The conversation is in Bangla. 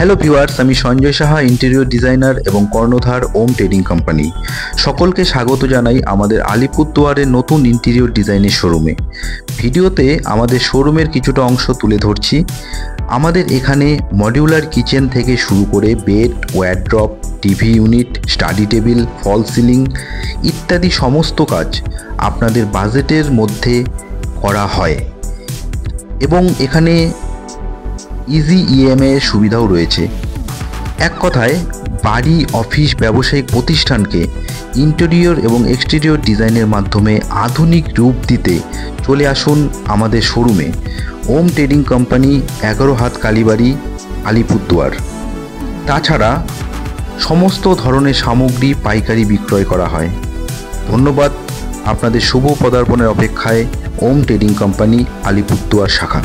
হ্যালো ভিউয়ার্স, আমি সঞ্জয় সাহা, ইন্টেরিয়র ডিজাইনার এবং কর্ণধার ওম ট্রেডিং কোম্পানি। সকলকে স্বাগত জানাই আমাদের আলিপুরদুয়ারের নতুন ইন্টেরিয়র ডিজাইনের শোরুমে। ভিডিওতে আমাদের শোরুমের কিছুটা অংশ তুলে ধরছি। আমাদের এখানে মডিউলার কিচেন থেকে শুরু করে bed, wardrobe, TV unit, study table, fall ceiling ইত্যাদি সমস্ত কাজ আপনাদের বাজেটের মধ্যে করা হয় এবং এখানে ইজি ইএমআই এর সুবিধাও রয়েছে। এক কথায় বাড়ি, অফিস, ব্যবসায়িক প্রতিষ্ঠানকে ইন্টেরিয়র এবং এক্সটেরিয়র ডিজাইনের মাধ্যমে আধুনিক রূপ দিতে চলে আসুন আমাদের শোরুমে। ওম ট্রেডিং কোম্পানি, 11 হাত কালীবাড়ি, আলিপুরদুয়ার। তাছাড়া সমস্ত ধরনের সামগ্রী পাইকারি বিক্রয় করা হয়। ধন্যবাদ। আপনাদের শুভ পদার্পণের অপেক্ষায় ওম ট্রেডিং কোম্পানি, আলিপুরদুয়ার শাখা।